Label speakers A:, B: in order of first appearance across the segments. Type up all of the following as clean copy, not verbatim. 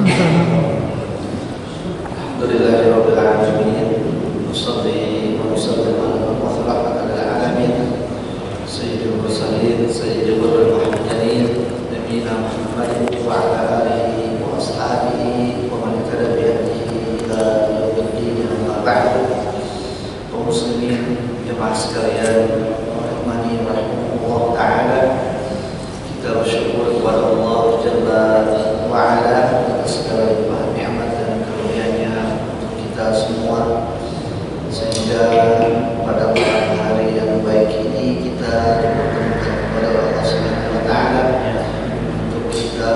A: Alhamdulillahirabbil alamin. Wassalli wa nusallim ala rahmatil alamin. Sayyidil mursalin, sayyidil muhammadin, nabiyina Muhammadin wa ala alihi wa ashabihi wa man ittaba bi hadihi ila yaumil din. Amma ba'du. Kaum muslimin jemaah sekalian, rahimani wa rahimakumullah taala. Kita bersyukur kepada Allah Jalla wa ala atas segala limpahan nikmat dan karunia-Nya untuk kita semua, sehingga pada malam hari yang baik ini kita dipertemukan kepada Allah Subhanahu wa taala untuk kita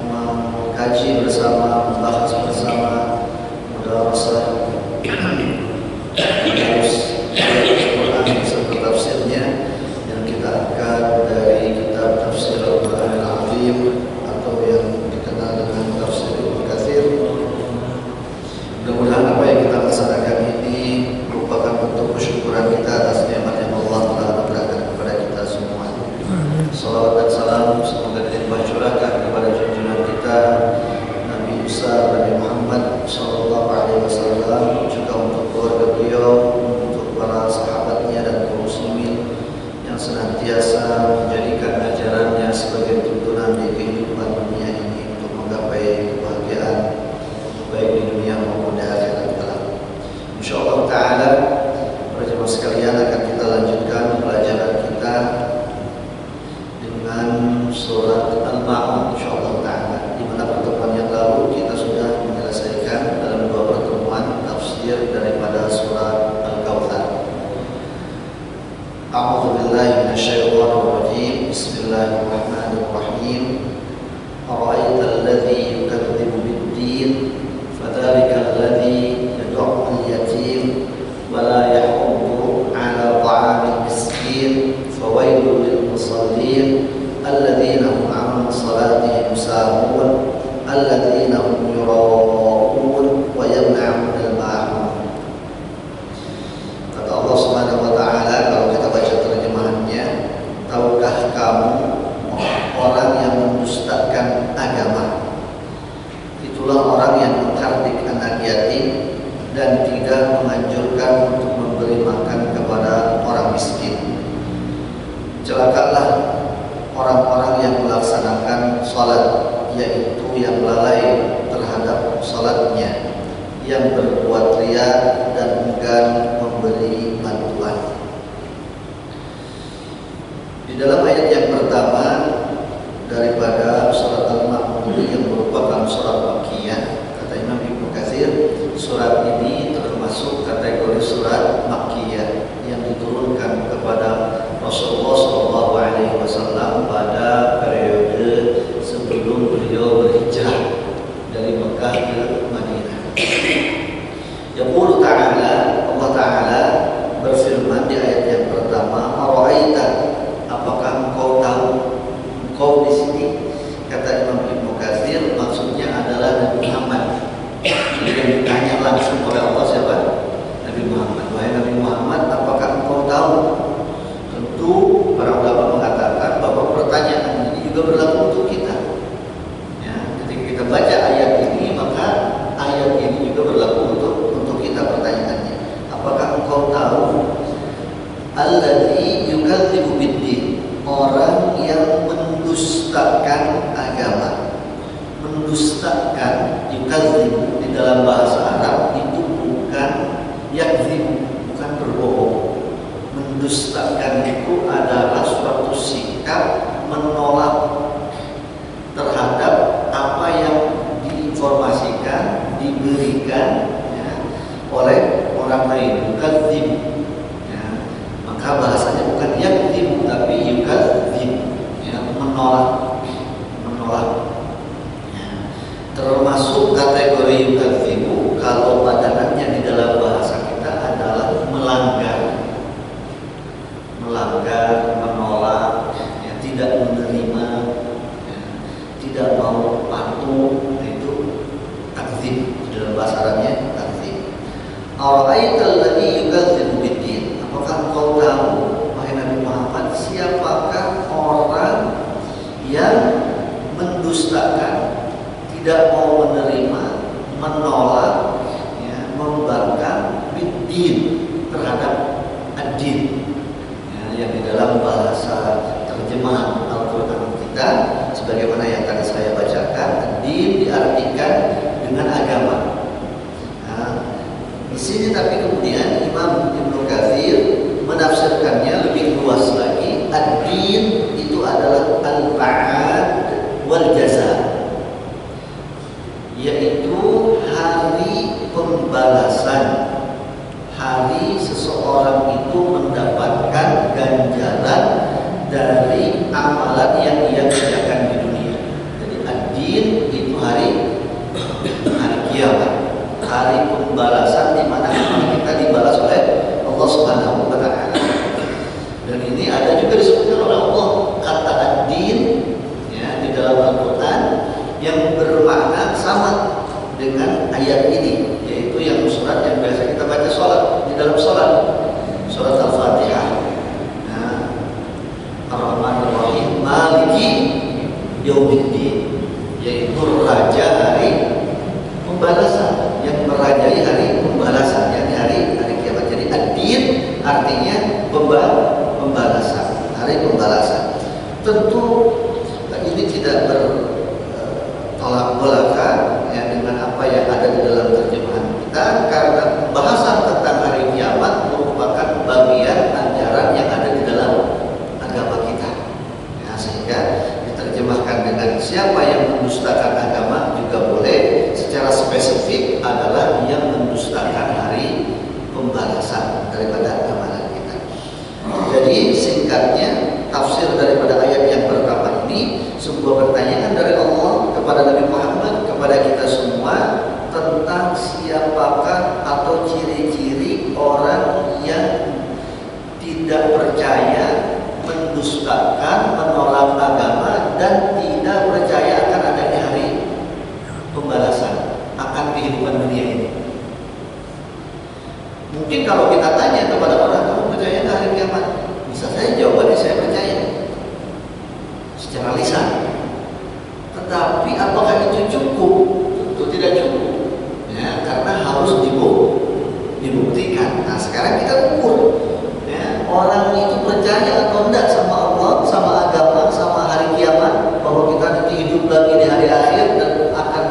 A: mengkaji bersama, membahas bersama mudarasah harus Al-Quran serta tafsirnya yang kita angkat dari kitab Tafsir Al-Quran Al-Azim atau yang dikenal dengan Tafsir Ibnu Katsir. Mudah-mudahan apa yang kita laksanakan ini merupakan bentuk kesyukuran kita atas nikmat yang Allah telah berikan kepada kita semua. Salawat dan salam semoga dilimpah curahkan kepada junjungan kita Nabi besar Nabi Muhammad sallallahu alaihi wasallam, juga untuk keluarga beliau, untuk para sahabatnya dan kaum muslimin yang senantiasa menjadikan ajarannya sebagai tuntunan di kehidupan dunia ini untuk menggapai kebahagiaan baik di dunia maupun di akhirat kelak. Insyaallah taala, para jemaah sekalian, akan kita lanjutkan pelajaran kita dengan surat Al-Ma'un insyaallah taala, di mana pertemuan yang lalu kita sudah menyelesaikan dalam dua pertemuan tafsir daripada surat Al-Kautsar. A'udzu billahi minasyaitonir rajim. Bismillahirrahmanirrahim. Ara'aital ladzi yukadzibu bid-din fadzalikal ladzi yad'u al-yatim wa la yahuddu 'ala ta'amil miskin fawailul lil musallin alladzina hum 'an salatihim sahun alladzina hum yura'un wa yamna'un al-ma'un. Kata Allah Subhanahu wa taala, kalau kita baca terjemahannya, tahukah kamu orang yang mendustakan agama? Itulah orang yang menghardik anak yatim dan tidak menganjurkan untuk memberi makan kepada orang miskin. Celakalah orang-orang yang melaksanakan salat, yaitu yang lalai terhadap salatnya, yang berbuat riya dan enggan memberi bantuan. Di dalam ayat yang pertama daripada surat Al-Ma'un yang merupakan surat Makkiyah, kata Imam Ibnu Katsir, surat ini termasuk kategori surat Makkiyah yang diturunkan kepada Rasulullah SAW pada periode sebelum beliau berhijrah dari Mekah ke Madinah. Yaqulu ta'ala, Allah Ta'ala berfirman di ayat yang pertama, Ara'aita, apakah engkau tahu? Engkau di sini, kata Imam Ibnu Katsir, maksudnya adalah Nabi Muhammad. Jadi yang ditanya langsung oleh Allah siapa? Nabi Muhammad. Wahai Nabi Muhammad, apakah engkau tahu? Tentu para ulama mengatakan bahwa pertanyaan ini juga berlaku untuk kita. Ya, ketika kita baca ayat ini, maka ayat ini juga berlaku untuk kita. Pertanyaannya, apakah engkau tahu alladzi yukadzibu bid-din, orang yang mendustakan agama. Mendustakan, yukadzibu di dalam bahasa Arab itu bukan yakdzibu, bukan berbohong. Mendustakan itu adalah suatu sikap menolak terhadap apa yang diinformasikan, diberikan ya, oleh orang lain. Yukadzibu ya, maka bahasanya bukan yakdzibu tapi yukadzibu ya, menolak ya. Termasuk kategori yukadzibu kalau padanannya di dalam bahasa kita adalah melanggar, menolak ya, tidak menerima ya, tidak mau patuh, itu takdzib. Dalam bahasa Arabnya takdzib. Ara'aital ladzi yukadzibu bid-din, apakah engkau tahu wahai Nabi Muhammad, siapakah orang yang mendustakan, tidak mau menerima, menolak, ya, membangkang bid-din terhadap ad-din, ya, yang di dalam bahasa terjemahan Al-Quran kita sebagaimana yang tadi saya bacakan, ad-din diartikan dengan agama. Nah, di sini tapi kemudian Imam Ibnu Katsir menafsirkannya lebih luas lagi. Ad-din itu adalah al-ba'ad wal jaza, yaitu hari pembalasan, hari seseorang itu mendapatkan ganjaran dari amalan yang ia kerjakan di dunia. Jadi ad-din itu hari kiamat, hari pembalasan di mana amal kita dibalas oleh Allah Subhanahu wa taala. Dan ini ada juga disebutkan oleh Allah kata ad-din, ya, di dalam Al-Qur'an yang bermakna sama dengan ayat ini, yaitu yang surat yang biasa kita baca sholat, di dalam sholat, surat Al-Fatihah. Nah, Ar-Rahmanir Rahim, Maliki Yaumiddin, yaitu raja hari pembalasan, yang merajai hari pembalasan, yakni hari kiamat. Jadi ad-din artinya pembalasan, hari pembalasan. Tentu ini tidak bertolak belakang, ya, dengan apa yang ada di dalam terjemahan kita, karena pembahasan tentang hari kiamat merupakan bagian ajaran yang ada di dalam agama kita, ya, sehingga diterjemahkan dengan siapa yang mendustakan agama juga boleh. Secara spesifik adalah yang mendustakan hari pembalasan daripada amalan kita. Jadi singkatnya, tafsir daripada ayat yang pertama ini sebuah pertanyaan dari Allah kepada Nabi Muhammad, kepada kita semua, tentang siapakah atau ciri-ciri orang yang tidak percaya, mendustakan, menolak agama, dan tidak percaya akan adanya hari pembalasan akan kehidupan dunia ini. Mungkin kalau kita tanya kepada orang, kamu percaya nggak hari kiamat? Bisa saja jawabannya saya percaya secara lisan. Tetapi apakah itu cukup? Tentu tidak cukup, ya, karena harus dibuktikan. Nah, sekarang kita ukur, ya, orang itu percaya atau enggak sama Allah, sama agama, sama hari kiamat, bahwa kita nanti hidup lagi di hari akhir dan akan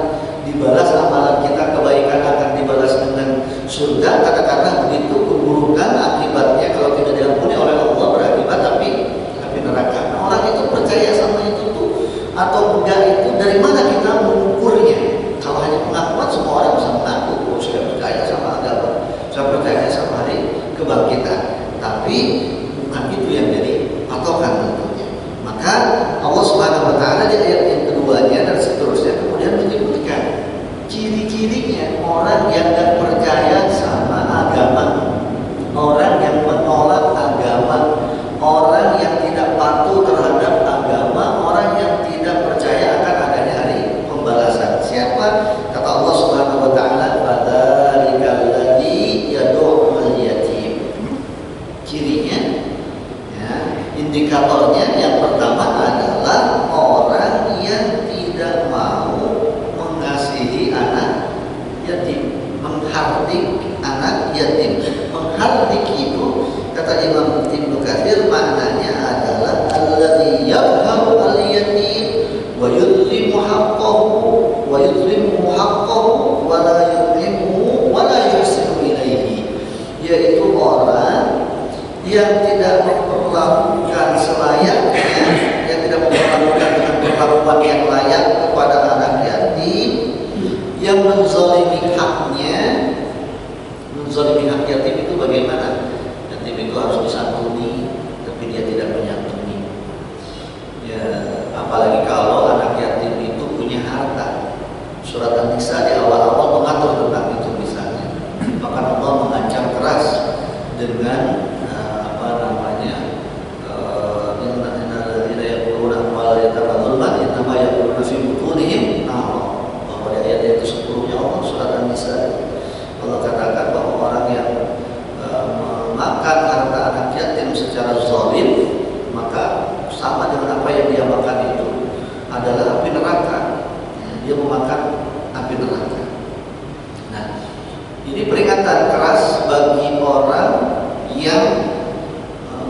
A: dibalas amalan kita, kebaikan akan dibalas dengan surga. Katakanlah begitu, keburukan akibatnya kalau tidak diampuni oleh Allah berakibat api neraka. Nah, orang itu percaya sama itu tuh atau enggak, itu dari mana kita mengukurnya? Kalau hanya pengakuan, semua orang bisa mengaku, oh, saya percaya sama agama, saya percaya sama hari kebangkitan. Tapi bukan itu yang jadi patokan tentunya. Maka Allah Subhanahu wa taala di ayat yang keduanya dan seterusnya kemudian menyebutkan ciri-cirinya orang yang tidak percaya sama agama, orang yang menolak agama, orang yang tidak patuh terhadap agama, orang yang tidak percaya akan adanya hari pembalasan. Siapa? Kata Allah Subhanahu wa taala, fadzalika alladzi yad'ul yatim. Cirinya, ya, indikatornya yang pertama adalah orang yang tidak mau mengasihi anak yatim, menghardik anak yatim. Menghardik itu kata Imam Ibnu Katsir maknanya adalah alladzi yabharu al-yatim wa yudlimu haqqahu wa yudlimu haqqahu wa la yudlimu wa la yuhsinu ilaihi, yaitu orang yang tidak memperlakukan selayaknya, yang tidak memperlakukan dengan perlakuan yang layak kepada anak yatim, yang menzalimi haknya. Menzalimi hak yatim itu bagaimana? Yatim itu harus disantuni, tapi dia tidak menyantuni. Ya, apalagi kalau anak yatim itu punya harta. Surat An-Nisa di awal-awal mengatur tentang itu misalnya. Bahkan Allah mengancam keras dengan bahwa di ayat itu 10-nya Allah surat An-Nisa, Allah katakan bahwa orang yang memakan harta anak yatim secara zalim, maka sama dengan apa yang dia makan itu adalah api neraka. Dia memakan api neraka. Nah, ini peringatan keras bagi orang yang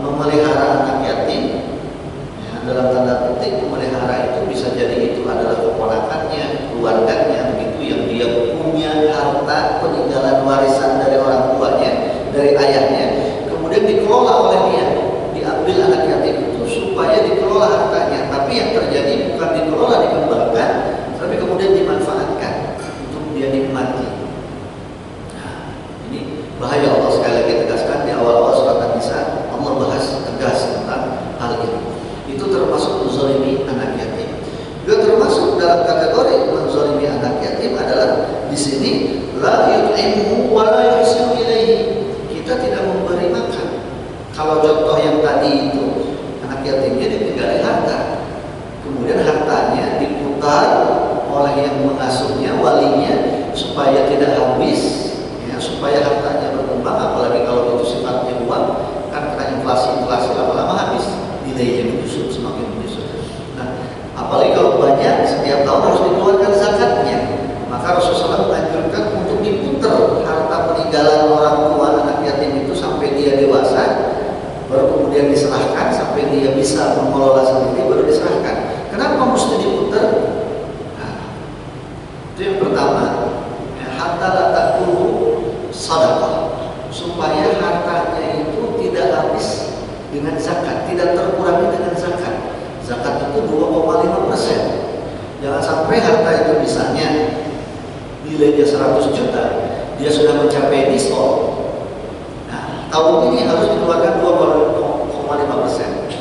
A: memelihara anak yatim. Ya, dalam tanda petik memelihara itu bisa jadi itu adalah keponakannya, keluarganya, begitu yang dia punya harta peninggalan warisan dari orang tuanya, dari ayahnya, kemudian dikelola oleh dia, diambil anak yatim itu supaya dikelola hartanya. Tapi yang terjadi bukan dikelola, dikembangkan, tapi kemudian dimanfaatkan untuk dia nikmati. Nah, ini bahaya. Allah sekali lagi tegaskan di awal-awal surat An-Nisa, Allah bahas tegas tentang hal ini. Itu termasuk menzalimi anak yatim. Juga termasuk dalam kategori menzalimi anak yatim adalah di sini la yut'imu wa la yuhsinu ilaihi. Kita tidak memberi makan. Kalau contoh yang tadi itu, anak yatimnya ditinggali harta, kemudian hartanya diputar oleh yang mengasuhnya, walinya, supaya tidak habis, ya, supaya hartanya berkembang. Apalagi kalau itu sifatnya uang, kan kena inflasi lama-lama habis, nilainya menyusut, semakin menyusut. Nah, apalagi kalau banyak, setiap tahun harus dikeluarkan zakatnya. Maka Rasulullah menganjurkan untuk diputar harta peninggalan orang tua anak yatim itu sampai dia dewasa, baru kemudian diserahkan sampai dia bisa mengelola sendiri, baru diserahkan. Kenapa mesti diputar? Nah, itu yang pertama, hatta la takulu sadaqah, supaya hartanya itu tidak habis dengan zakat, tidak terkurangi dengan zakat. Zakat itu 2,5%. Jangan sampai harta itu misalnya nilainya 100 juta, dia sudah mencapai nisab. Nah, tahun ini harus dikeluarkan 2,5%.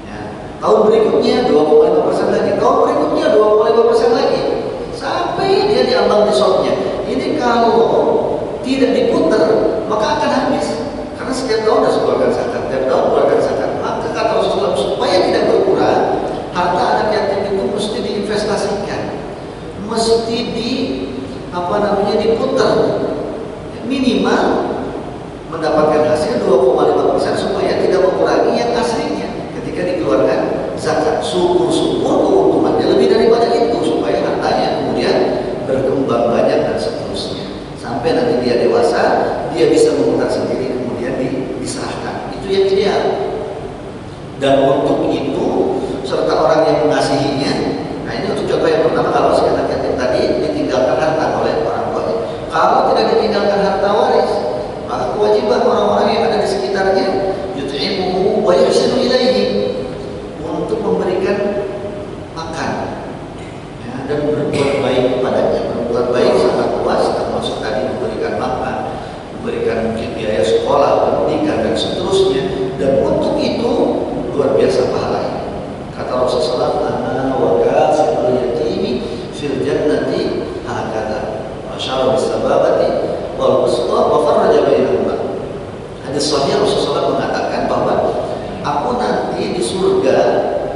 A: Ya, tahun berikutnya 2,5% lagi, tahun berikutnya 2,5% lagi, sampai dia diambang nisabnya. Ini kalau tidak diputar, maka akan habis. Karena setiap tahun harus keluarkan zakat, setiap tahun keluarkan zakat. Maka kata Rasulullah, supaya tidak berkurang, harta anak yatim itu mesti diinvestasikan, mesti diputar, minimal mendapatkan hasil 2,5% supaya tidak mengurangi yang aslinya ketika dikeluarkan zakat. Syukur-syukur keuntungannya lebih daripada itu, supaya hartanya kemudian berkembang banyak dan seterusnya sampai nanti dia dewasa, dia bisa memutar sendiri, kemudian diserahkan. Itu yang ideal. Dan untuk itu serta orang yang mengasihinya. Nah, ini untuk contoh yang pertama, kalau si anak yatim tadi ditinggalkan harta oleh orang tuanya. Kalau tidak ditinggalkan harta waris, maka kewajiban orang-orang yang ada di sekitarnya yut'imuhu wa yuhsinu ilaihi, untuk memberikan makan, ya, dan berbuat baik kepadanya. Berbuat baik sangat luas, termasuk tadi memberikan makan, memberikan mungkin biaya sekolah, pendidikan dan seterusnya. Dan untuk itu luar biasa pahalanya. Kata Rasulullah, "Ana wa kasibul yatimi fil jannati hakada, wa syara bisababati wal wusta wa farraja bainahuma." Hadis sahih, Rasulullah mengatakan bahwa aku nanti di surga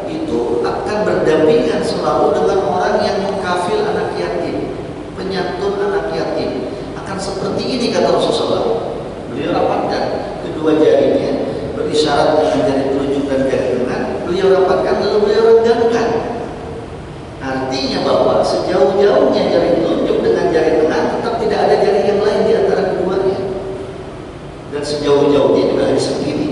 A: itu akan berdampingan selalu dengan orang yang mengkafil anak yatim, penyantun anak yatim. Akan seperti ini kata Rasulullah. Beliau rapatkan kedua jarinya, berisyarat dengan jari telunjuk dan jari tengah. Beliau rapatkan lalu beliau renggangkan. Artinya bahwa sejauh-jauhnya jari telunjuk dengan jari tengah, tetap tidak ada jari yang lain di antara keduanya. Dan sejauh-jauhnya juga ada segini.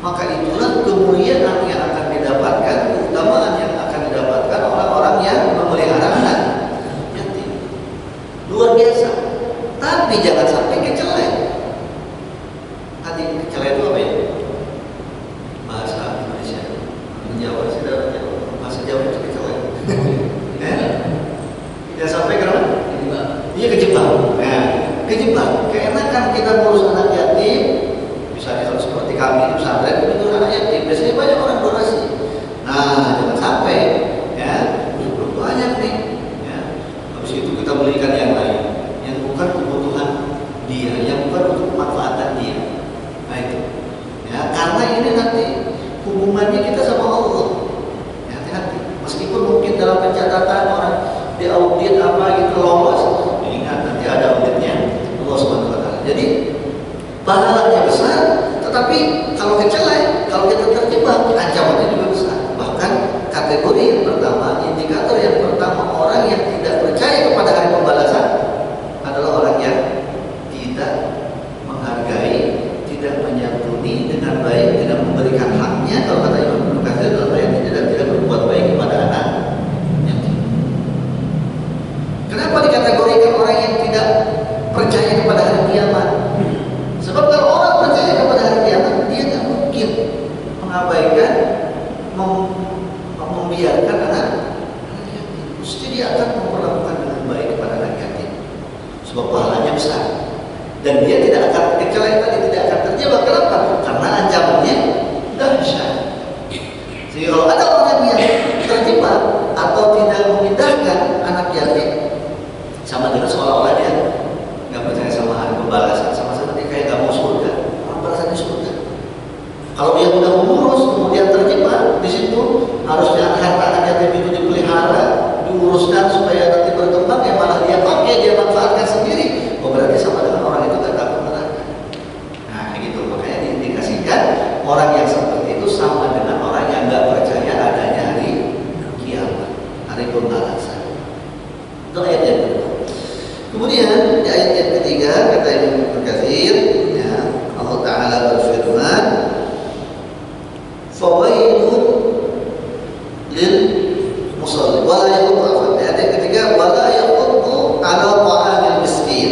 A: Maka itulah kemuliaan yang akan didapatkan, keutamaan yang akan didapatkan orang-orang yang memelihara anak yatim. Luar biasa. Tapi jangan sampai kecelek. Tadi kecelek itu apa ya? Bahasa Indonesia. Jawa sih dalam Jawa. Bahasa Jawa itu kecelek. Jangan sampai kenapa? Iya, kejebak. Nah, kejebak. Keenakan kita ngurus anak yatim. Misalnya kalau seperti kami di pesantren, itu anak yatim. Biasanya banyak orang donasi. Nah, jangan sampai, ya, belum banyak nih. Ya, habis itu kita belikan yang lain, yang bukan kebutuhan dia, yang bukan untuk kemanfaatan dia. Nah itu, ya, karena ini nanti hubungannya kita sama Allah. Ya, hati-hati. Meskipun mungkin dalam pencatatan orang di audit apa gitu lolos, ingat nanti ada auditnya Allah Subhanahu Wa Taala. Jadi pahalanya besar, tetapi kalau kecelek, kalau kita terjebak, ancamannya juga besar. Bahkan kategori yang pertama, indikator yang pertama, orang dia akan memperlakukan dengan baik kepada anak yatim. Sebab pahalanya besar. Dan dia tidak akan tidak akan terjebak. Kenapa? Karena ancamannya dahsyat. Jadi kalau ada orang yang terjebak atau tidak memindahkan anak yatim, sama dengan seolah-olah dia nggak percaya sama hari pembalasan, sama seperti kayak nggak mau surga. Balasannya surga. Kalau dia sudah mengurus kemudian terjebak di situ, harusnya harta anak yatim itu dipelihara, diuruskan supaya nanti berkembang, ya malah dia pakai, dia manfaatkan sendiri. Oh, berarti sama dengan orang itu nggak takut neraka. Nah, kayak gitu. Makanya diindikasikan orang yang seperti itu sama dengan orang yang nggak percaya adanya hari kiamat, hari pembalasan. Itu ayat yang kedua. Kemudian di ayat yang ketiga kata Ibnu Katsir, ya, Allah Taala berfirman, "Fawailun lil musalli wa la yaqtu." Ayat yang ketiga, "Wa la yaqtu 'ala ta'amil miskin."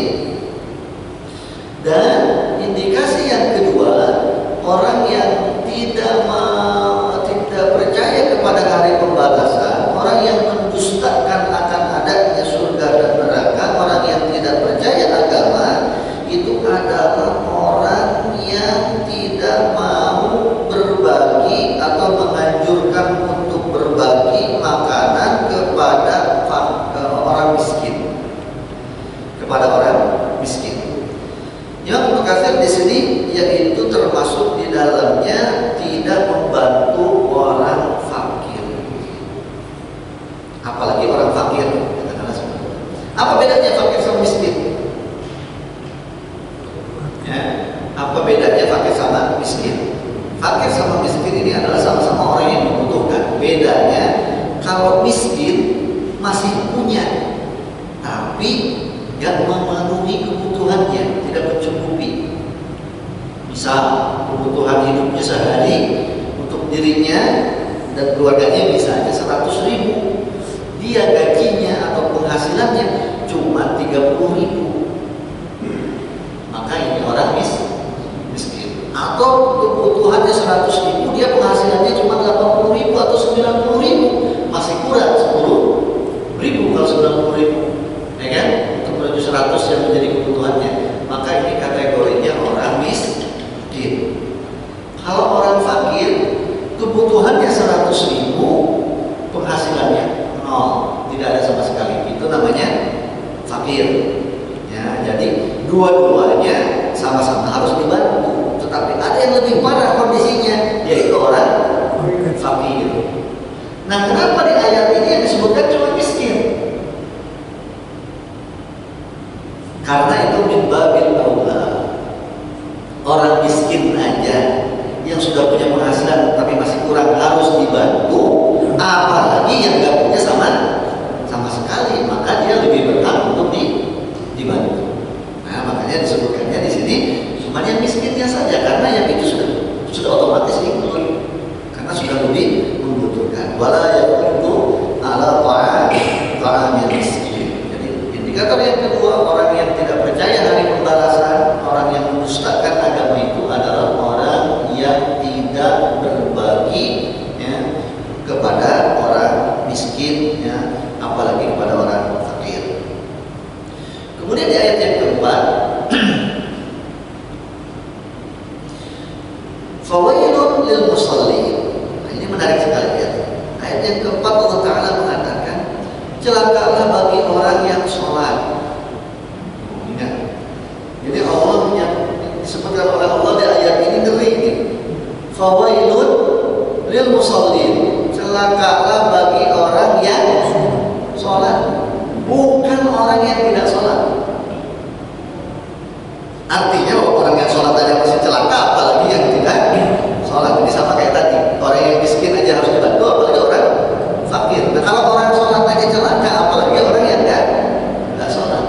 A: Dan indikasi yang kedua, orang yang tidak percaya kepada hari pembalasan, orang yang mendustakan akan adanya surga dan neraka, orang yang tidak percaya agama, itu adalah orang yang tidak mau berbagi atau menganjurkan untuk berbagi makanan kepada orang miskin, kepada orang miskin. Yang berkata di sini yaitu termasuk di dalamnya tidak membantu orang fakir, apalagi orang fakir. Apa bedanya fakir sama miskin? Ya, apa bedanya fakir sama miskin? Fakir sama miskin ini adalah sama-sama orang yang membutuhkan. Bedanya kalau miskin masih punya, tapi nggak memenuhi kebutuhannya, tidak mencukupi. Misal kebutuhan hidupnya sehari untuk dirinya dan keluarganya misalnya 100.000, dia gajinya atau penghasilannya cuma 30.000, maka ini orang miskin. Atau kebutuhannya 100.000, dia penghasilannya cuma 80.000 atau 90.000, masih kurang 10.000 kalau 90.000, ya kan? Untuk menuju 100 yang menjadi kebutuhannya, maka ini kategorinya orang miskin. Kalau orang fakir, kebutuhannya 100.000, penghasilannya 0, tidak ada sama sekali, itu namanya fakir. Ya, jadi dua-duanya sama-sama harus dibantu, tetapi ada yang lebih parah kondisinya, yaitu orang fakir. Nah, kenapa di ayat ini yang disebutkan cuma miskin? Karena itu min babil aula. Orang miskin aja yang sudah punya penghasilan tapi masih kurang harus dibantu, apalagi yang nggak punya sama sekali, maka dia lebih berhak untuk dibantu. Nah, makanya disebutkannya di sini cuma yang miskinnya saja, karena yang itu sudah otomatis ikut, karena sudah lebih membutuhkan. Wala yaqtu ala ta'amil miskin. Jadi indikator yang kedua, orang yang tidak percaya hari pembalasan, orang yang mendustakan agama itu adalah orang yang tidak berbagi, ya, kepada orang miskin, ya, apalagi kepada orang fakir. Kemudian di ayat yang keempat, fawailun lil musallin. Nah, ini menarik sekali, ya. Ayat yang keempat Allah Ta'ala mengatakan, celakalah bagi orang yang sholat. Ingat, jadi Allah yang disebutkan oleh Allah di ayat ini ngeri ini. Fawailun lil musallin, celakalah bagi orang yang sholat, bukan orang yang tidak sholat. Artinya orang yang sholat aja masih celaka, apalagi yang tidak sholat. Ini sama kayak tadi, orang yang miskin aja harus dibantu, apalagi orang fakir. Nah, kalau orang sholat aja celaka, apalagi orang yang nggak sholat.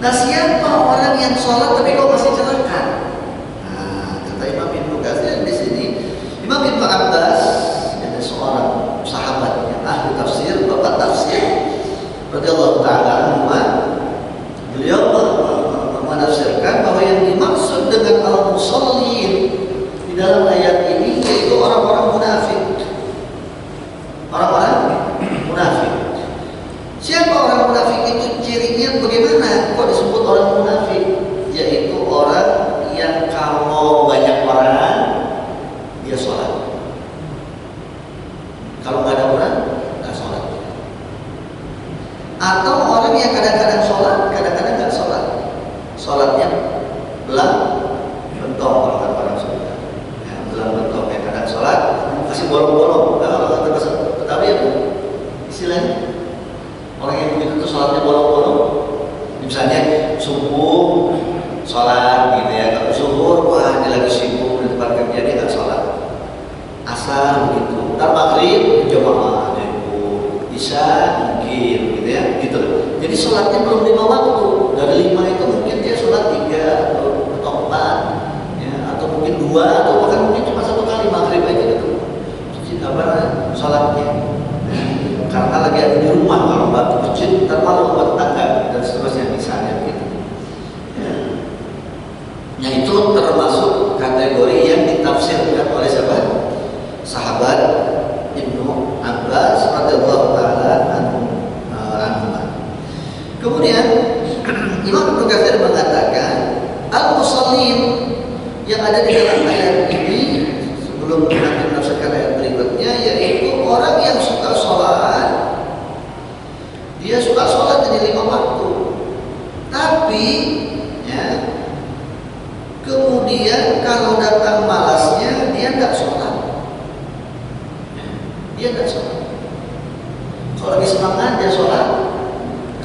A: Nah, siapa orang yang sholat tapi kok masih celaka? Nah, kata Imam Ibnu Katsir di sini, Imam Ibnu Abbas, ada seorang sahabat yang ahli tafsir, bapak tafsir, radhiyallahu ta'ala anhu, beliau menafsirkan bahwa yang dimaksud dengan al-musallin dalam ayat ini yaitu orang-orang munafik. Orang-orang bagaimana kok disebut orang munafik? Yaitu orang yang kalau banyak orang dia sholat, kalau nggak ada orang nggak sholat. Atau orang yang kadang-kadang sholat, kadang-kadang nggak sholat. Sholatnya belang bentong, kalau kata orang Sunda, ya, belang bentong. Ya, kadang sholat kasih bolong-bolong. Kalau kata bahasa Betawi apa istilahnya? Orang yang begitu tuh sholatnya bolong-bolong. Misalnya subuh sholat gitu ya, kalau zuhur wah dia lagi sibuk di tempat kerja dia nggak sholat. Asar begitu, ntar maghrib jamaah dulu, isya mungkin gitu ya, gitu. Jadi sholatnya belum 5 waktu. Dari 5 itu mungkin dia sholat 3 atau 4 ya, atau mungkin 2 atau bahkan mungkin cuma 1 kali maghrib aja gitu. Jadi apa sholatnya? Karena lagi ada di rumah, kalau nggak ke masjid ntar malu buat tetangga dan seterusnya misalnya gitu. Ya. Nah itu termasuk kategori yang ditafsirkan oleh siapa? Sahabat Ibnu Abbas radhiyallahu taala anhu. Kemudian Imam Ibnu Katsir mengatakan al-musallin yang ada di dalam ayat ini sebelum nanti menafsirkan ayat berikutnya, yaitu orang yang suka sholat. Dia suka sholat jadi 5 waktu, tapi ya, kemudian kalau datang malasnya dia tidak sholat. Dia tidak sholat. Kalau lagi semangat dia sholat,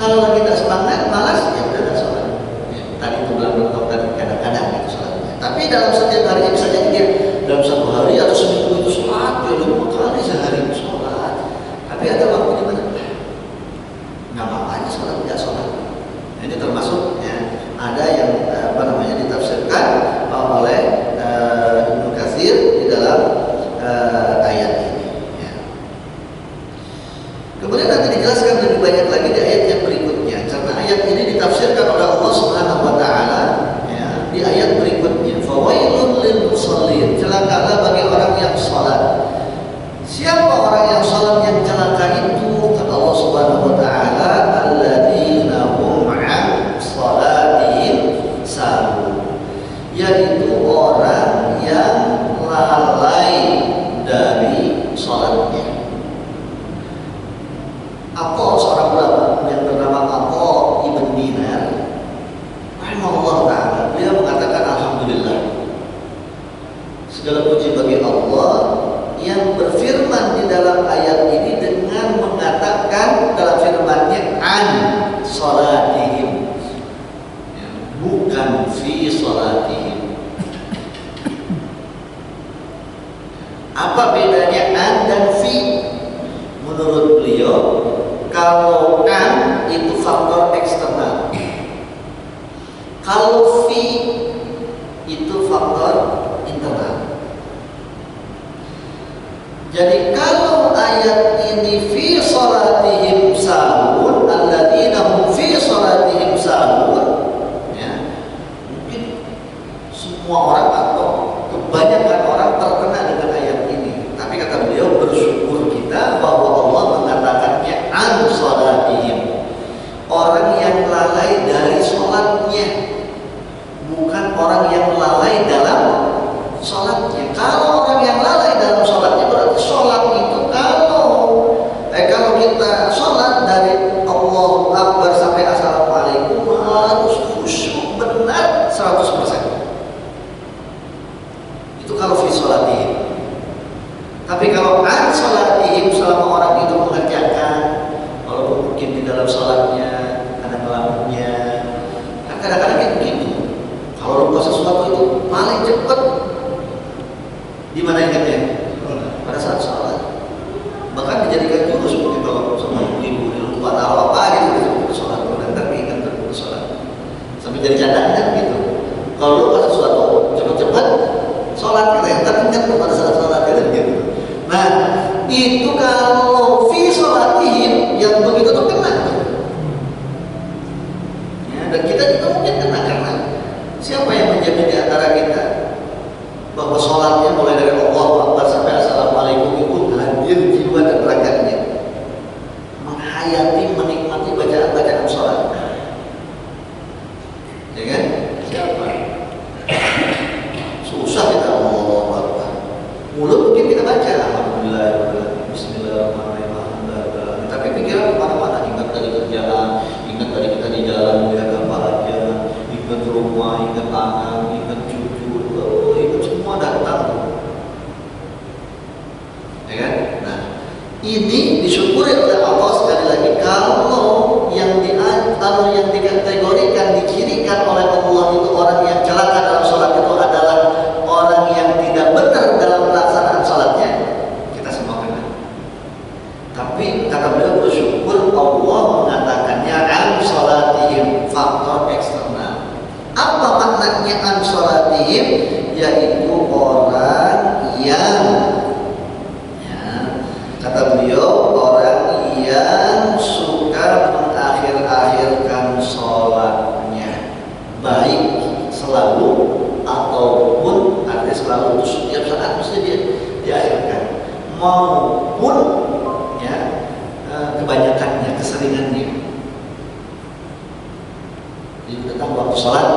A: kalau lagi tidak semangat malas ya udah tidak sholat. Ya, tadi itu bilang tadi kadang-kadang gitu sholatnya. Tapi dalam setiap hari bisa jadi dia dalam 1 hari atau seminggu itu sholat, ya 5 kali sehari sholat. Tapi ada waktu di mana nggak apa-apa aja sholat, tidak sholat. Nah, ini termasuk ya, ada yang ditafsirkan oleh Ibnu Katsir di dalam ayat ini. Ya. Kemudian nanti dijelaskan lebih banyak lagi di ayat yang berikutnya, karena ayat ini ditafsirkan oleh Allah Subhanahu Wa Taala ya, di ayat berikutnya. Fawailun lil musallin, celakalah bagi orang yang sholat. Siapa orang yang sholat yang celaka itu? Kata Allah Subhanahu Wa Taala, alladzina hum an sholatihim sahun, yaitu orang yang lalai dari sholatnya. Atau seorang ulama yang bernama Atha Ibn Dinar rahimahullah ta'ala, beliau mengatakan alhamdulillah, segala puji bagi Allah yang berfirman di dalam ayat ini dengan mengatakan dalam firman-Nya an sholatihim, bukan fi sholatihim. Apa bedanya an dan fi? Menurut beliau, kalau an itu faktor eksternal, kalau fi itu faktor internal. Jadi kalau ayat ini fi sholatihim sahun, alladzina hum fi sholatihim sahun, ya, mungkin semua orang atau kebanyakan orang terkena dengan ayat ini. Tapi kata beliau, bersyukur kita bahwa Allah mengatakannya an sholatihim, orang yang lalai dari sholatnya, bukan orang yang lalai dalam sholatnya. Kalau orang yang lalai dalam sholatnya, berarti sholat itu kalau kita sholat dari Allahu Akbar sampai Assalamualaikum harus khusyuk benar 100%. Itu kalau fi sholatihim. Tapi kalau an sholatihim, selama orang itu mengerjakan, walaupun mungkin di dalam sholatnya ada ngelamunnya, kan kadang-kadang kayak begitu. Kalau lupa sesuatu itu paling cepat di mana ingatnya? Pada saat sholat. Bahkan dijadikan jurus seperti kalau sama ibu lupa tahu kata beliau bersyukur Allah mengatakannya an salatihim, faktor eksternal. Apa maknanya an salatihim? Yaitu orang yang kata beliau orang yang suka mengakhir-akhirkan sholatnya, baik selalu ataupun ada selalu setiap saat mesti dia diakhirkan, maupun kebanyakannya, keseringannya. Jadi datang waktu sholat,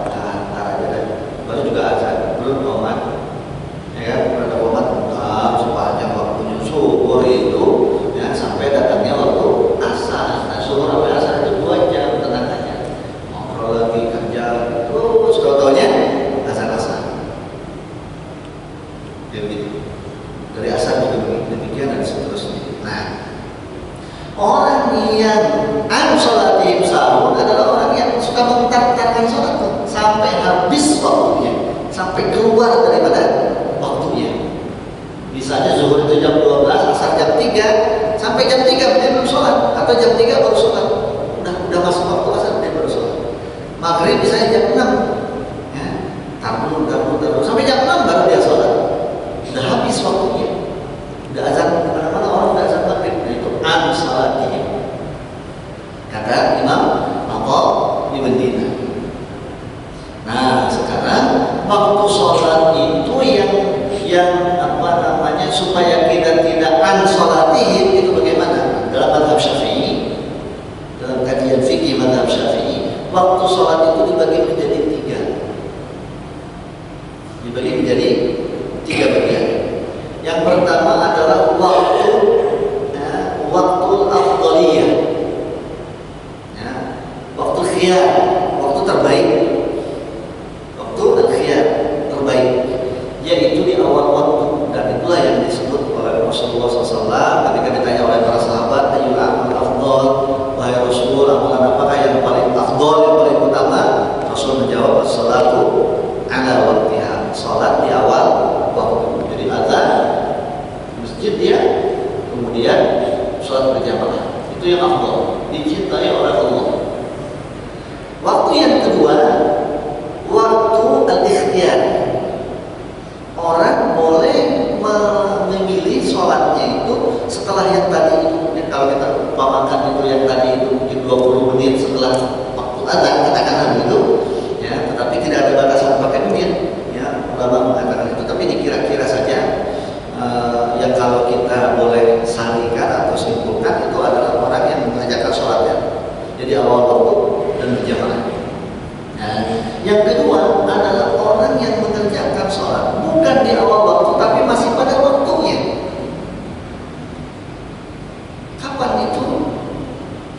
A: ntar aja kan, baru juga azan, belum qomat, ya kan, berada qomat, sepanjang waktunya subuh itu, ya sampai datangnya waktu asar. Nah subuh sampai asar itu 2 jam tenangnya, ngobrol lagi kerja, terus tau-taunya asar. Jadi dari asar juga demikian dan seterusnya. Nah, orang yang an sholatihim sahun adalah orang yang suka mentar-tarkan sholat sampai habis waktunya, sampai keluar daripada waktunya. Misalnya zuhur itu jam 12, asar jam 3, sampai jam 3 dia belum sholat, atau jam 3 baru sholat. Udah masuk waktu asar dia baru sholat. Maghrib misalnya jam 6, ya, taruh sampai jam 6 baru dia sholat. Udah habis waktunya, udah azan kemana-mana, orang udah azan maghrib. Nah itu an salatihim, kata Imam Atha Ibn Dinar. Nah sekarang waktu sholat itu yang apa namanya supaya kita tidak an salatihim itu bagaimana? Dalam mazhab Syafi'i, dalam kajian fikih mazhab Syafi'i, waktu sholat itu dibagi menjadi 3. Dibagi menjadi 3 bagian. Yang pertama adalah waktu afdhaliyah, waktu khiyar, waktu terbaik, waktu khiyar terbaik, yaitu di awal waktu. Dan itulah yang disebut oleh Rasulullah SAW ketika ditanya oleh para sahabat, ayyul amal afdhal, wahai Rasul, amalan apakah yang paling afdhal, yang paling utama? Rasul menjawab, as-salatu ala waqtiha, salat di awal waktu. Jadi azan masjid dia, kemudian salat berjamaah, itu yang afdhal, dicintai oleh Allah. Waktu yang kedua, waktu al-ikhtiyar. Orang boleh memilih sholatnya itu setelah yang tadi itu. Kalau kita umpamakan itu yang tadi itu mungkin 20 menit setelah waktu azan, katakanlah begitu, ya. Tetapi tidak ada batasan pakai menit, ya. Ulama mengatakan itu, tapi dikira-kira saja. Yang kalau kita boleh salikan atau simpulkan itu adalah orang yang mengerjakan sholatnya, jadi awal waktu dan berjamaah. Nah, yang kedua adalah orang yang mengerjakan sholat bukan di awal waktu tapi masih pada waktunya. Kapan itu?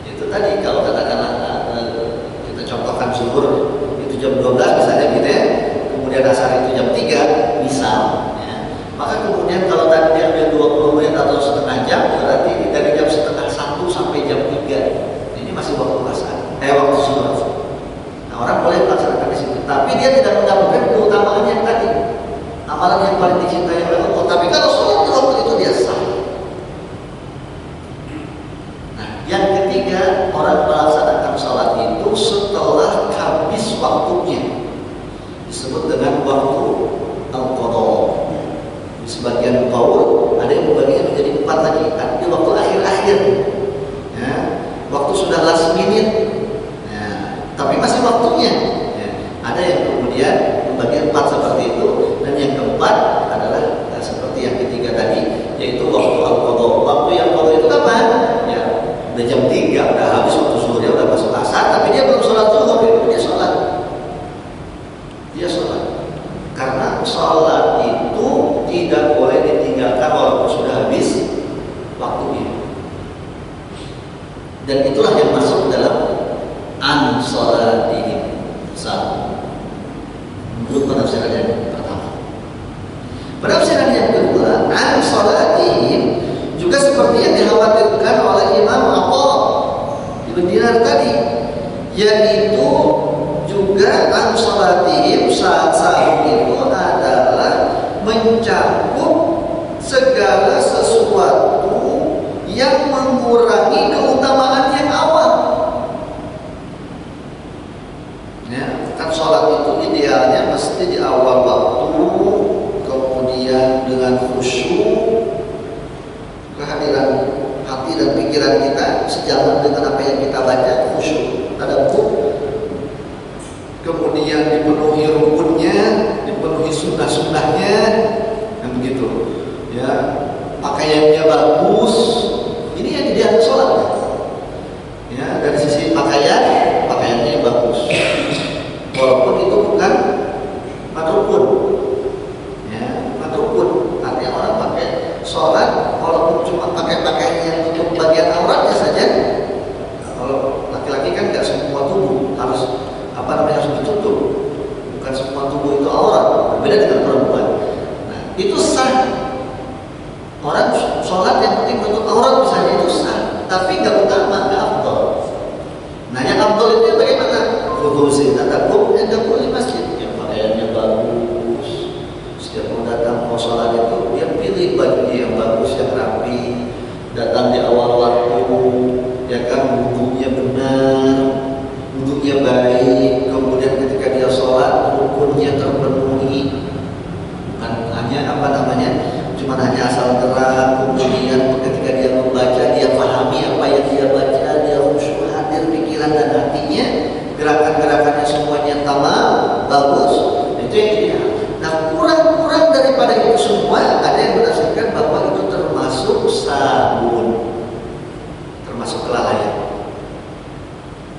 A: Itu tadi kalau katakanlah kita contohkan zuhur itu jam 12 misalnya gitu ya, kemudian asar itu jam 3 misal. Maka kemudian kalau tadi dia ambil 20 menit atau setengah jam, berarti dari jam setengah 1 sampai jam 3 ini masih waktu asar, waktu subuh. Nah orang boleh melaksanakan di situ, tapi dia tidak mendapatkan keutamaan yang tadi, amalan yang paling dicintai oleh Allah. Tapi kalau sholat di waktu itu dia sah. Nah yang ketiga, orang melaksanakan sholat itu setelah habis waktunya, disebut dengan waktu al-qadha. Di sebagian qaul ada yang membaginya menjadi 4 lagi, di waktu akhir-akhir, ya, waktu sudah last minute, ya, tapi masih waktunya, ya. Ada yang kemudian membagi 4 seperti itu, dan yang keempat adalah seperti yang ketiga tadi, yaitu waktu al-qadha. Waktu yang qadha itu kapan? Ya, udah jam 3, udah habis waktu zuhurnya, udah masuk asar, tapi dia belum sholat zuhur, dia sholat. Dia sholat. Karena sholat itu tidak boleh ditinggalkan walaupun sudah habis waktunya. Dan itulah yang masuk dalam an salatihim sahun. Menurut penafsiran yang pertama. Penafsiran yang kedua, an salatihim juga seperti yang dikhawatirkan oleh Imam Atha Ibn Dinar tadi, yaitu juga an salatihim saat sahur itu adalah mencakup segala sesuatu yang mengurangi keutamaan yang awal. Ya, kan sholat itu idealnya mesti di awal waktu, kemudian dengan khusyuk, kehadiran hati dan pikiran kita sejalan dengan apa yang kita baca, khusyuk, tadabbur, kemudian dipenuhi rukunnya, dipenuhi sunnah-sunnahnya, dan begitu. Ya, pakaiannya bagus, ini yang ideal sholat. Ya, dari sisi pakaiannya bagus. Walaupun itu bukan madrukun, ya, madrukun artinya orang pakai sholat walaupun cuma pakai pakaian yang tutup bagian auratnya saja. Kalau laki-laki kan nggak semua tubuh harus harus ditutup, bukan semua tubuh itu aurat, berbeda dengan perempuan. Nah, itu sah. Orang sholat yang penting tutup aurat misalnya itu sah, tapi nggak utama, nggak afdal. Nah, yang afdal itu bagaimana? Khudusin atakum indakum di masjid, yang pakaiannya bagus. Setiap mau datang mau sholat itu dia pilih baju yang bagus, yang rapi, datang di awal waktu, ya kan, wudunya benar, wudunya baik, kemudian ketika dia sholat rukunnya terpenuhi, bukan hanya cuma hanya asal gerak. Kemudian ketika dia membaca dia pahami apa yang dia baca, dia khusyuk, hadir pikiran dan hatinya, gerakan-gerakannya semuanya tamam, bagus. Itu yang ideal. Nah, kurang daripada itu semua ada yang berdasarkan bahwa itu termasuk sabun, termasuk kelalaian.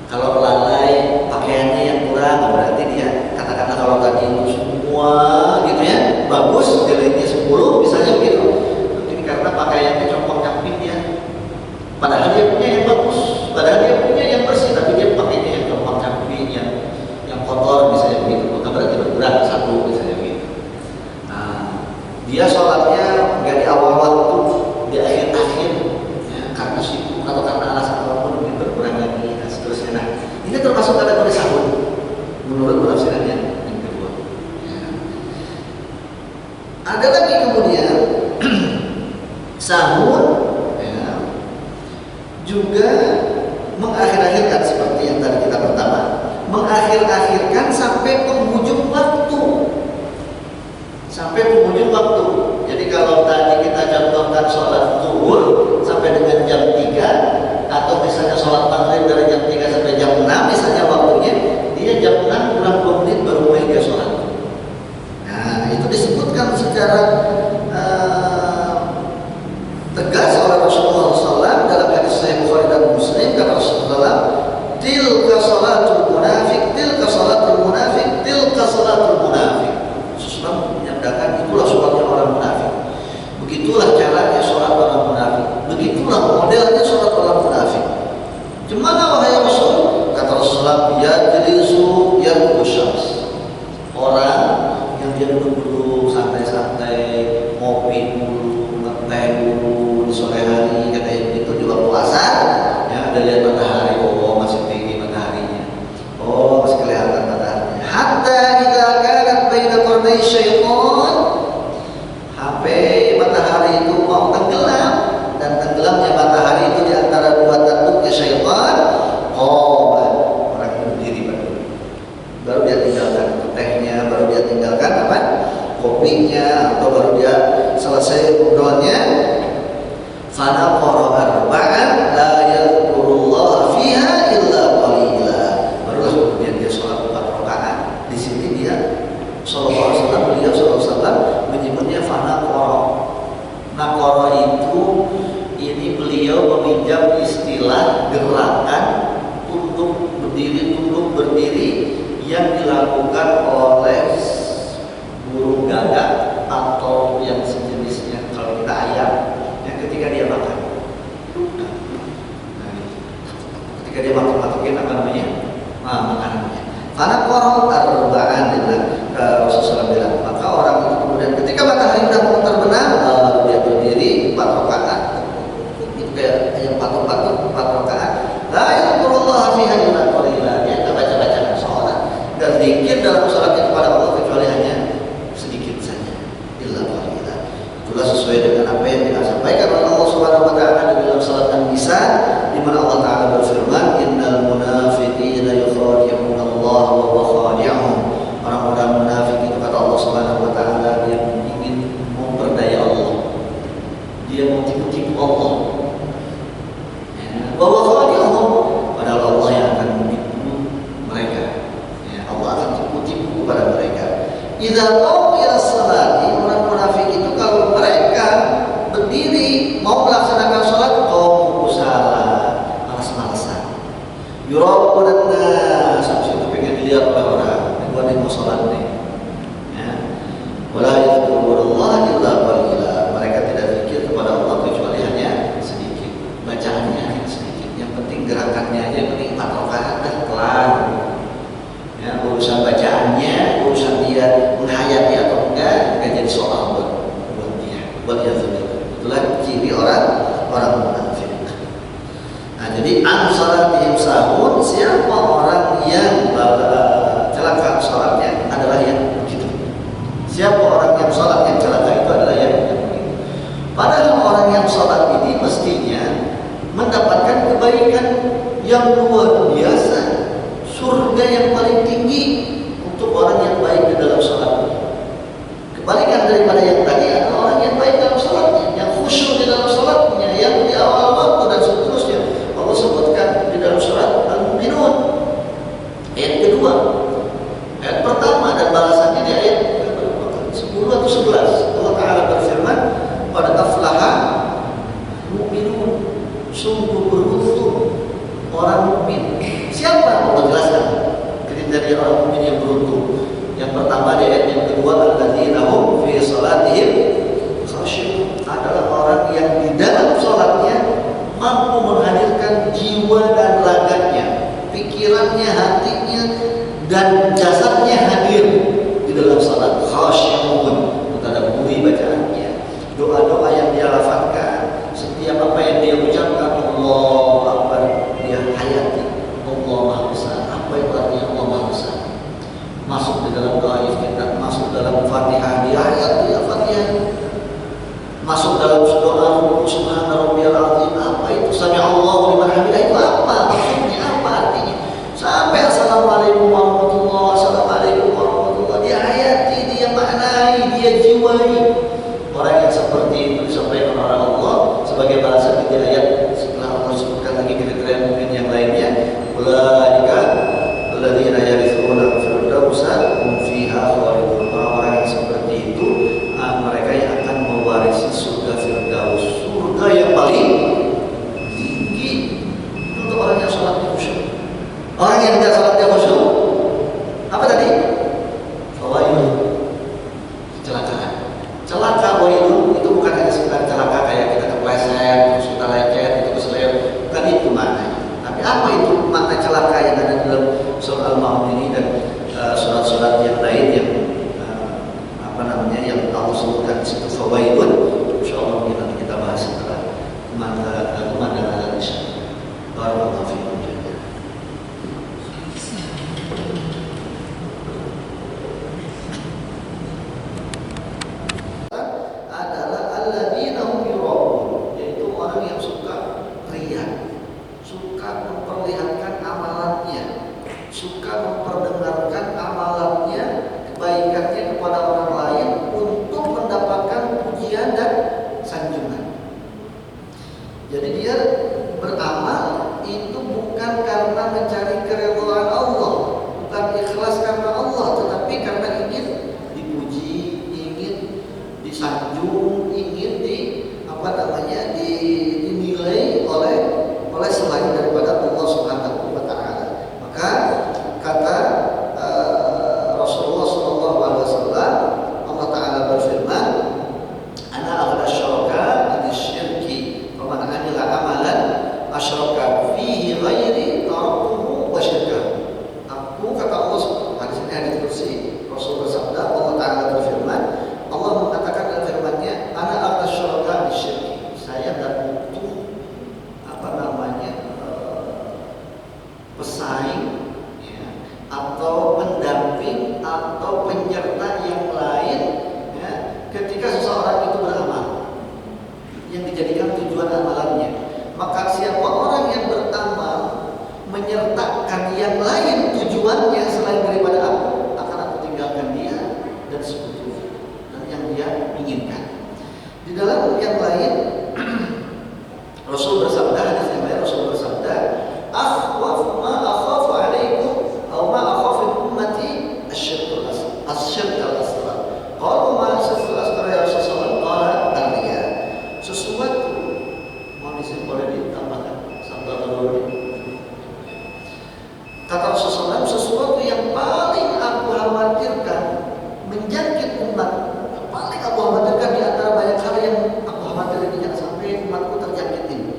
A: Kalau lalai pakaiannya yang kurang, berarti dia katakanlah kalau tadi itu semua gitu ya bagus, nilainya 10 misalnya begitu, ini karena pakaiannya compang-camping dia, padahal dia punya yang bagus, padahal dia punya yang bersih, tapi dia pakainya yang compang-camping, yang kotor misalnya begitu, maka berarti berkurang 1 misalnya begitu. Nah, dia sholatnya nggak di awal waktu, di akhir-akhir, ya, karena sibuk atau karena alasan apapun mungkin berkurang lagi dan seterusnya. Nah, ini termasuk kategori sabun menurut penafsiran yang kedua. Ya. Ada lagi kemudian sahur, ya, juga mengakhir-akhirkan seperti yang tadi kita pertama, mengakhir-akhirkan sampai penghujung waktu. Sampai penghujung waktu. Jadi kalau tadi kita contohkan sholat zuhur sampai dengan jam 3, atau misalnya sholat maghrib dari jam 3 sampai jam 6 misalnya waktunya, dia jam 6 kurang 2 menit baru mulai dia sholat. Nah, itu disebutkan secara tegas oleh Rasulullah SAW dalam hadis Sahih Bukhari dan Muslim. Kata Rasulullah, tilka salatul munafik, tilka salatul munafik, tilka salatul munafik. Rasulullah menyatakan itulah sholatnya orang munafik. Begitulah caranya sholat orang munafik. Begitulah modelnya sholat orang munafik. Gimana wahai Rasul? Kata Rasulullah, yajlisu yarkusyams. Orang yang dia duduk santai-santai, ngopi dulu, ngeteh dulu di sore hari, katanya itu di waktu asar, ya, ada lihat matahari, oh masih tinggi mataharinya, oh masih kelihatan mataharinya. Hatta idza kanat baina qarnay syaitan, sampai matahari itu mau tenggelam, dan tenggelamnya matahari itu di antara dua tanduknya syaitan. Oh, orang itu berdiri baru dia tinggalkan tehnya, baru dia tinggalkan apa? Kopinya, atau baru dia selesai ngobrolnya. Fana qara arba'an la yadhkurullah fiha illa qalila. Barulah kemudian dia sholat 4 rakaat. Di sini dia sallallahu alaihi wasallam, beliau sallallahu alaihi wasallam menyebutnya fana qara. Nah, qara itu ini beliau meminjam istilah gerakan tunduk berdiri yang dilakukan oleh burung gagak atau yang sejenisnya, kalau kita ayam, yang ketika dia makan. Nah, ketika dia masukin apa namanya? Makanannya. Karena korong arba'an Rasulullah bilang, maka orang itu kemudian ketika matahari sudah mau terbenam, dia berdiri 4 rakaat. Itu kayak yang patung-patung 4 rakaat. La yadhkurullah fiha illa qalila. Dia baca-baca sholat dan zikir dalam sholatnya kepada Allah kecuali hanya sedikit saja. Illa qalila. Itulah sesuai dengan apa yang disampaikan oleh Allah Subhanahu wa taala di dalam di mana Allah Ta'ala berfirman, innal munafiqina yukhadi'una Allah wa huwa khadi'uhum. Orang-orang munafik itu kata Allah Subhanahu wa taala, dia ingin memperdaya Allah. Dia mau tipu-tipu Allah. Wa huwa khadi'uhum, padahal Allah yang akan menipu mereka. Allah akan tipu-tipu kepada mereka. Idza qamu ila sholati, orang munafik itu kalau mereka berdiri mau melaksanakan sholat, qamu kusala, malas-malasan. Yuraquna nas, itu pengen dilihat oleh orang. Gua nih mau sholat nih. Ya. Wala yadhkurullah illa qalila. Mereka tidak zikir kepada Allah kecuali hanya sedikit. Bacaannya hanya sedikit. Yang penting gerakannya aja, yang penting 4 rakaat dah kelar. Ya, urusan bacaannya, urusan dia menghayati atau enggak jadi soal buat dia. Buat dia sendiri. Itulah ciri orang munafik. Nah, jadi an-salatihim sahun, siapa orang yang celaka sholatnya adalah yang begitu. Siapa orang yang sholat yang celaka itu adalah yang begitu. Padahal orang yang sholat ini mestinya mendapatkan kebaikan yang luar biasa, surga yang paling tinggi untuk orang yang baik di dalam sholat. Kebalikan daripada yang tadi adalah orang yang baik dalam sholatnya, yang khusyuk di dalam sholatnya, yang di awal waktu dan seterusnya. Allah sebutkan di dalam surat Al-Mu'minun ayat kedua. Ayat pertama dan balasannya di ayat 10 atau 11. Allah Ta'ala berfirman, qad aflaha mu'minun, sungguh beruntung orang mukmin. Siapa? Allah jelaskan kriteria orang mukmin yang beruntung. Yang pertama di ayat yang kedua, alladzina hum fi salatihim khashi'un, adalah orang yang di dalam salatnya mampu menghadirkan jiwa dan raganya, pikirannya, hatinya, dan jasadnya hadir di dalam salat. Khashi'un, tadabburi bacaannya, doa-doa yang dia lafazkan, setiap apa yang dia ucapkan, Allahu Akbar, dia hayati. Allah Maha Besar. Apa itu artinya Allah Maha Besar? Masuk di dalam doa iftitah, masuk dalam Fatihah, dia hayati Fatihah. Masuk dalam doa rukuk subhana rabbiyal azim, apa itu sami Allahu liman hamidah, itu apa maksudnya, apa artinya? Sampai assalamualaikum warahmatullahi, assalamualaikum warahmatullahi, dia hayati, dia maknai, dia jiwai. Orang yang seperti itu disampaikan oleh Allah sebagai balasan di ayat setelah Allah sebutkan lagi kriteria mukmin yang lainnya, ulaika alladzina yarithuna firdausa hum fiha khalidun. Orang yang seperti itu mereka yang akan mewarisi surga Firdaus, surga yang paling tinggi untuk orang yang sholatnya khusyuk. Orang yang tidak sholatnya khusyuk, apa tadi? Fawailun, kecelakaan. Celaka wailun itu bukan hanya sekedar celaka kayak kita kepleset, terus kita lecet, itu keselip, bukan itu maknanya. Tapi apa itu makna celaka yang ada dalam surah Al-Ma'un ini dan surat-surat yang lain yang yang Allah sebutkan di situ, fawailun. Insyaallah mungkin nanti kita bahas setelah pemandangan Isya. Barakallahu fiikum. Adalah alladzina hum yura'un, yaitu orang yang suka riya, suka memperlihatkan amalannya, suka memperdengarkan amalannya, kebaikannya kepada orang lain untuk mendapatkan pujian dan sanjungan. Jadi dia beramal itu bukan karena mencari keridhaan Allah, bukan ikhlas karena Allah, tetapi karena ingin dipuji, ingin disanjung, ingin dinilai oleh selain daripada Allah Subhanahu wa taala. Maka kata Rasulullah sallallahu alaihi wasallam, Allah Ta'ala berfirman, ana aghna syuraka min syirki, wa man amila amalan asyraka fihi ghairi taraktuhu wa syirkahu. Aku, kata Allah, hadis ini hadis qudsi, Rasul bersabda, Allah Ta'ala berfirman, Allah mengatakan dalam firman-Nya, ana aghna syuraka min syirki, saya enggak butuh pesaing atau pendamping atau penyerta yang lain ketika seseorang itu beramal yang dijadikan tujuan amalannya. Maka siapa orang yang Kata Rasulullah, sesuatu yang paling aku khawatirkan menjangkit umat, yang paling aku khawatirkan di antara banyak hal yang aku khawatirkan jangan sampai umatku terjangkit ini.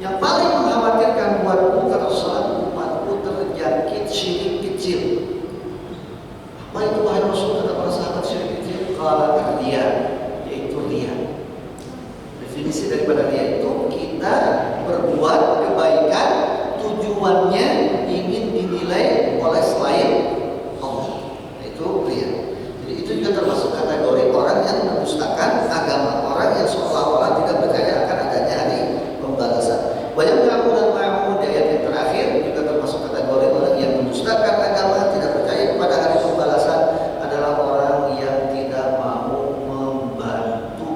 A: Yang paling mengkhawatirkan buatku, kata Rasulullah, umatku terjangkit syirik kecil. Apa itu wahai Rasul? Kata para sahabat, syirik kecil. Kalau ria, yaitu ria. Definisi daripada ria itu kita berbuat kebaikan tujuannya ingin dinilai oleh selain Allah. Itu ria. Jadi itu juga termasuk kategori orang yang mendustakan agama, orang yang seolah-olah tidak percaya akan adanya hari pembalasan. Banyak dan ma'amud di ayat yang terakhir juga termasuk kategori orang yang mendustakan agama, tidak percaya kepada hari pembalasan, adalah orang yang tidak mau membantu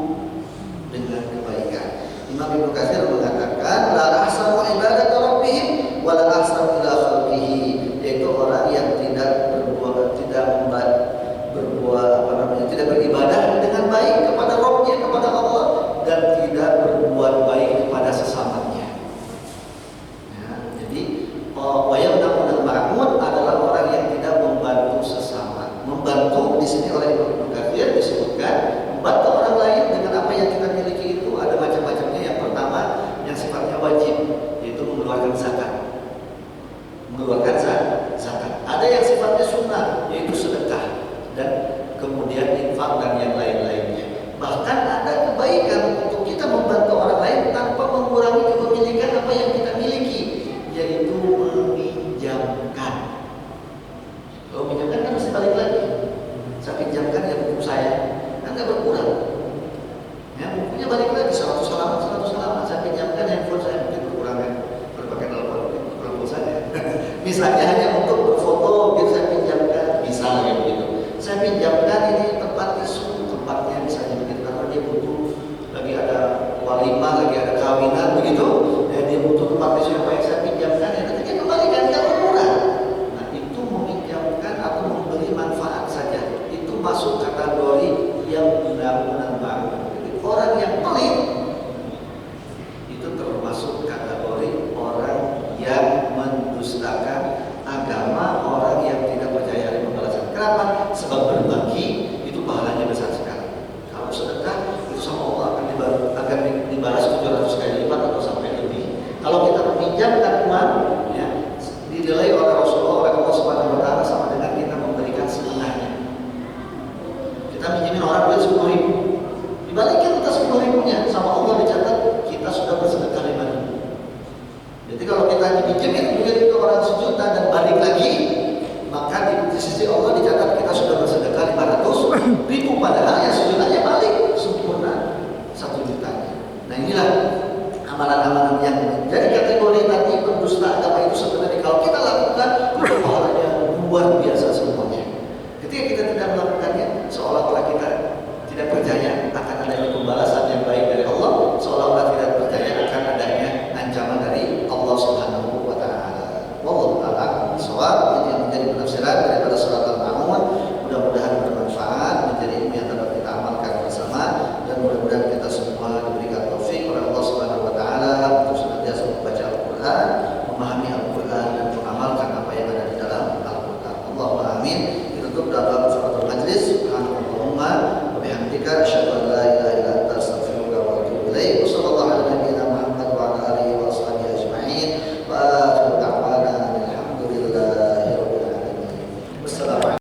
A: dengan kebaikan. Imam Ibnu Katsir mengatakan, la ahsanu ibadat rabbihim wa la ahsanu ila khalqihi, yaitu orang yang tidak tidak beribadah dengan baik kepada Rabb-nya, kepada Allah, dan tidak berbuat baik kepada sesamanya. Ya, jadi wayang dan ma'mud adalah orang yang tidak membantu sesama. Membantu di sini oleh Ibnu Katsir disebutkan membantu orang lain dengan apa yang kita miliki itu ada macam-macamnya. Yang pertama yang sifatnya wajib, yaitu mengeluarkan zakat. Mengeluarkan zakat. Ada yang sifatnya sunnah, yaitu sedekah dan kemudian infak dan yang lain-lainnya. Bahkan ada kebaikan untuk kita membantu orang lain tanpa mengurangi kepemilikan apa yang kita miliki, yaitu meminjamkan. Kalau meminjamkan kan mesti balik lagi. Saya pinjamkan ya buku saya, kan nggak berkurang. Ya, bukunya balik lagi 100 halaman. Saya pinjamkan handphone saya, mungkin berkurang kan. Berpakai telepon saya. Misalnya hanya untuk berfoto, gitu saya pinjamkan, misalnya begitu. Saya pinjamkan ini tempat tisu, tempatnya misalnya begitu, karena dia butuh lagi ada walimah, lagi ada kawinan begitu, dan dia butuh tempat tisu yang baik, saya pinjamkan, ya nanti dia kembalikan, tidak berkurang. Nah itu meminjamkan atau memberi manfaat saja, itu masuk kategori yang benar-benar baru. Orang yang pelit itu termasuk kategori orang yang mendustakan agama, orang yang tidak percaya hari pembalasan. Kenapa? Sebab berbagi itu pahalanya besar sekali. Kalau sedekah itu sama Allah akan dibalas 700 kali lipat atau sampai lebih. Kalau kita meminjamkan uang, ya, dinilai oleh Rasulullah, oleh Allah Subhanahu Wa Taala sama dengan kita memberikan setengahnya. Kita minjemin orang duit 10.000, dibalikin kita 10.000-nya, sama Allah dicatat kita sudah bersedekah 5.000. Jadi kalau kita dipinjemin duit itu orang 1 juta dan balik lagi, maka di sisi Allah dicatat kita sudah bersedekah 500.000, padahal